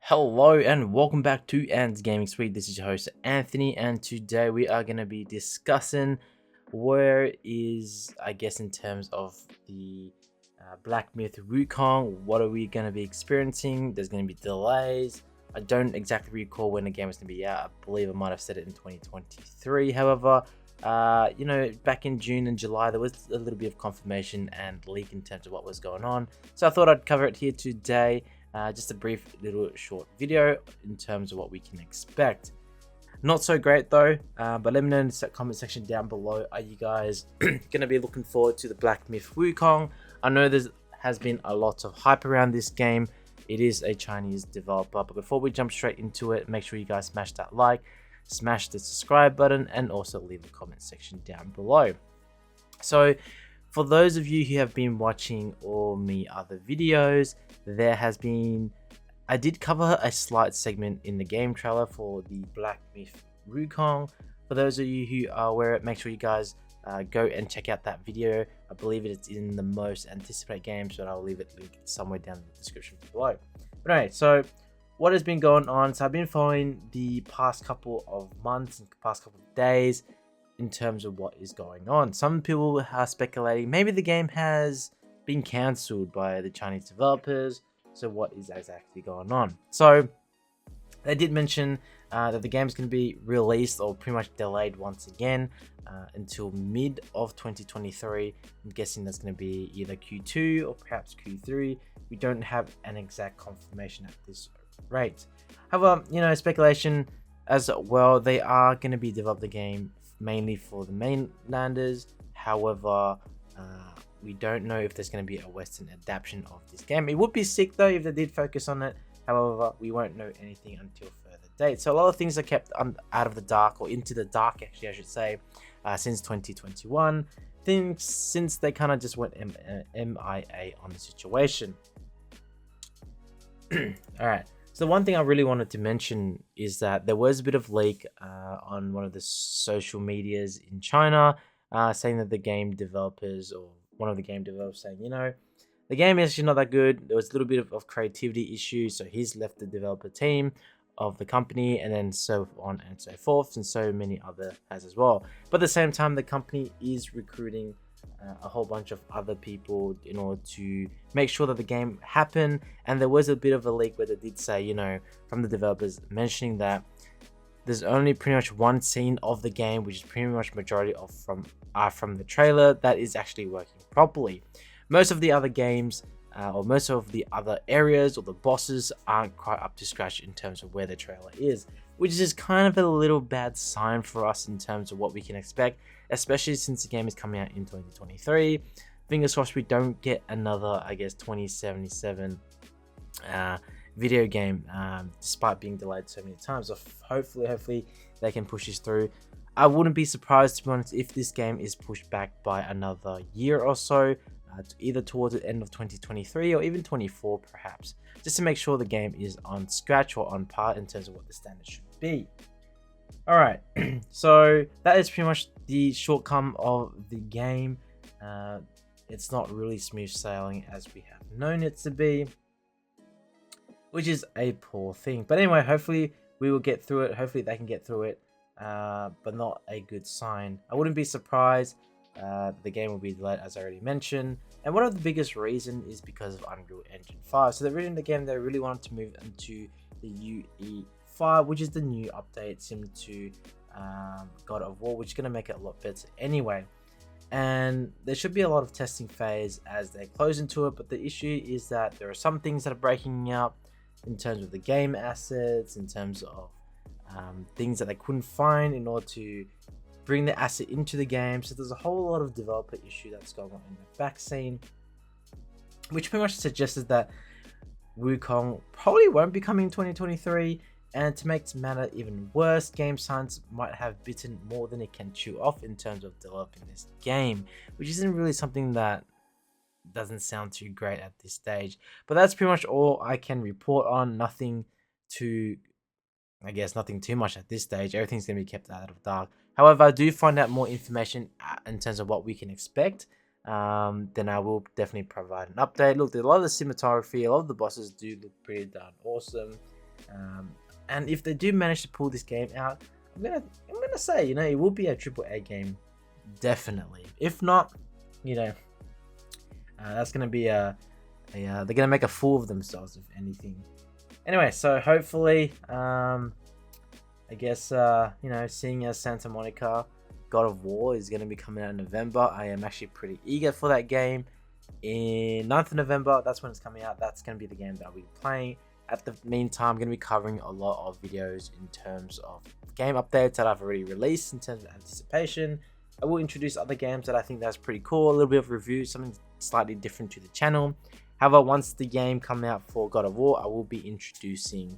Hello and welcome back to Ant's Gaming Suite. This is your host Anthony, and today we are going to be discussing where is, I guess, in terms of the Black Myth Wukong, what are we going to be experiencing? There's going to be delays. I don't exactly recall when the game is going to be out. I believe I might have said it in 2023. However, back in June and July, there was a little bit of confirmation and leak in terms of what was going on. So I thought I'd cover it here today. Just a brief little short video in terms of what we can expect. Not so great though, but let me know in the comment section down below. Are you guys going to be looking forward to the Black Myth Wukong? I know there has been a lot of hype around this game. It is a Chinese developer, but before we jump straight into it, make sure you guys smash that like, smash the subscribe button, and also leave a comment section down below. So for those of you who have been watching all my other videos, I did cover a slight segment in the game trailer for the Black Myth Wukong. For those of you who are aware, make sure you guys go and check out that video. I believe it's in the most anticipated games, but I'll leave it linked somewhere down in the description below. But anyway, so what has been going on? So I've been following the past couple of months and past couple of days in terms of what is going on. Some people are speculating maybe the game has been cancelled by the Chinese developers. So what is exactly going on? So they did mention that the game is going to be released or pretty much delayed once again until mid of 2023. I'm guessing that's going to be either Q2 or perhaps Q3. We don't have an exact confirmation at this rate. However, speculation as well. They are going to be developing the game mainly for the mainlanders. However, we don't know if there's going to be a Western adaptation of this game. It would be sick though if they did focus on it. However, we won't know anything until further date. So a lot of things are kept out of the dark, or into the dark actually I should say, since 2021. Things since they kind of just went MIA on the situation. Alright, so the one thing I really wanted to mention is that there was a bit of leak on one of the social medias in China saying that the game developers, or one of the game developers saying, the game is actually not that good. There was a little bit of creativity issues, so he's left the developer team of the company, and then so on and so forth, and so many other has as well. But at the same time, the company is recruiting a whole bunch of other people in order to make sure that the game happened. And there was a bit of a leak where they did say, from the developers, mentioning that there's only pretty much one scene of the game, which is pretty much majority of from the trailer, that is actually working properly. Most of the other games or most of the other areas or the bosses aren't quite up to scratch in terms of where the trailer is, which is kind of a little bad sign for us in terms of what we can expect, especially since the game is coming out in 2023. Fingers crossed we don't get another, I guess, 2077 video game, despite being delayed so many times. So hopefully they can push this through. I wouldn't be surprised, to be honest, if this game is pushed back by another year or so, either towards the end of 2023 or even 24 perhaps, just to make sure the game is on scratch or on par in terms of what the standard should be. All right, so that is pretty much the shortcoming of the game. It's not really smooth sailing as we have known it to be, which is a poor thing. But anyway, hopefully we will get through it. Hopefully they can get through it, but not a good sign. I wouldn't be surprised the game will be delayed, as I already mentioned. And one of the biggest reasons is because of Unreal Engine 5. So the game, they really wanted to move into the UE5, which is the new update similar to God of War, which is going to make it a lot better anyway. And there should be a lot of testing phase as they close into it, but the issue is that there are some things that are breaking up in terms of the game assets, in terms of things that they couldn't find in order to bring the asset into the game. So there's a whole lot of developer issue that's going on in the back scene, which pretty much suggested that Wukong probably won't be coming in 2023. And to make the matter even worse, Game Science might have bitten more than it can chew off in terms of developing this game, which isn't really something that doesn't sound too great at this stage. But that's pretty much all I can report on. Nothing too much at this stage. Everything's going to be kept out of the dark. However, I do find out more information in terms of what we can expect, then I will definitely provide an update. Look, there's a lot of the cinematography, a lot of the bosses do look pretty darn awesome. And if they do manage to pull this game out, I'm gonna say, you know, it will be a AAA game, definitely. If not, you know, that's gonna be they're gonna make a fool of themselves, if anything. Anyway, so hopefully, I guess, you know, seeing as Santa Monica God of War is gonna be coming out in November, I am actually pretty eager for that game. In 9th of November, that's when it's coming out. That's gonna be the game that I'll be playing. At the meantime, I'm going to be covering a lot of videos in terms of game updates that I've already released in terms of anticipation. I will introduce other games that I think that's pretty cool, a little bit of review, something slightly different to the channel. However, once the game comes out for God of War, I will be introducing,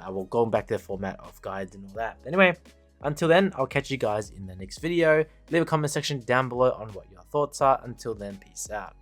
I will go back to the format of guides and all that. Anyway, until then, I'll catch you guys in the next video. Leave a comment section down below on what your thoughts are. Until then, peace out.